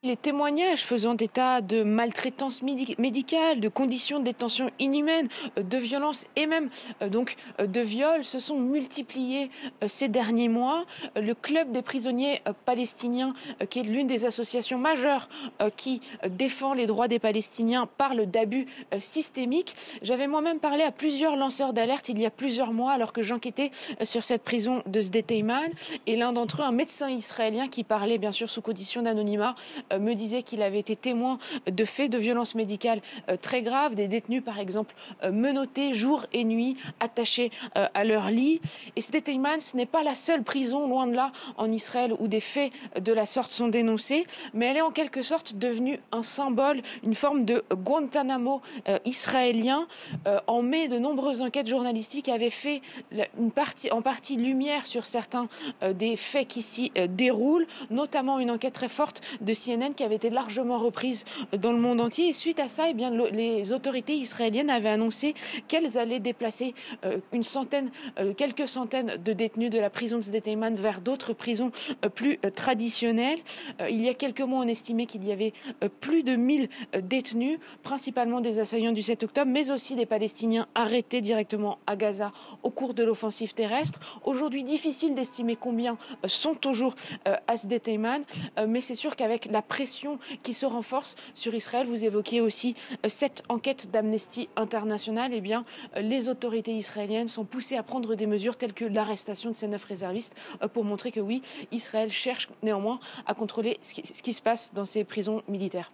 Les témoignages faisant état de maltraitance médicale, de conditions de détention inhumaines, de violences et même de viols se sont multipliés ces derniers mois. Le Club des prisonniers palestiniens, qui est l'une des associations majeures qui défend les droits des Palestiniens, parle d'abus systémiques. J'avais moi-même parlé à plusieurs lanceurs d'alerte il y a plusieurs mois alors que j'enquêtais sur cette prison de Sde-Teyman. Et l'un d'entre eux, un médecin israélien qui parlait bien sûr sous condition d'anonymat, me disait qu'il avait été témoin de faits de violences médicales très graves, des détenus par exemple menottés jour et nuit, attachés à leur lit. Et Sde-Teyman, ce n'est pas la seule prison, loin de là, en Israël où des faits de la sorte sont dénoncés, mais elle est en quelque sorte devenue un symbole, une forme de Guantanamo israélien. En mai, de nombreuses enquêtes journalistiques avaient fait en partie lumière sur certains des faits qui s'y déroulent, notamment une enquête très forte de CNN qui avait été largement reprise dans le monde entier. Et suite à ça, les autorités israéliennes avaient annoncé qu'elles allaient déplacer quelques centaines de détenus de la prison de Sde-Teyman vers d'autres prisons plus traditionnelles. Il y a quelques mois, on estimait qu'il y avait plus de 1000 détenus, principalement des assaillants du 7 octobre, mais aussi des Palestiniens arrêtés directement à Gaza au cours de l'offensive terrestre. Aujourd'hui, difficile d'estimer combien sont toujours à Sde-Teyman, mais c'est sûr qu'avec la pression qui se renforce sur Israël, vous évoquiez aussi cette enquête d'Amnesty International, les autorités israéliennes sont poussées à prendre des mesures telles que l'arrestation de ces 9 réservistes pour montrer que oui, Israël cherche néanmoins à contrôler ce qui se passe dans ces prisons militaires.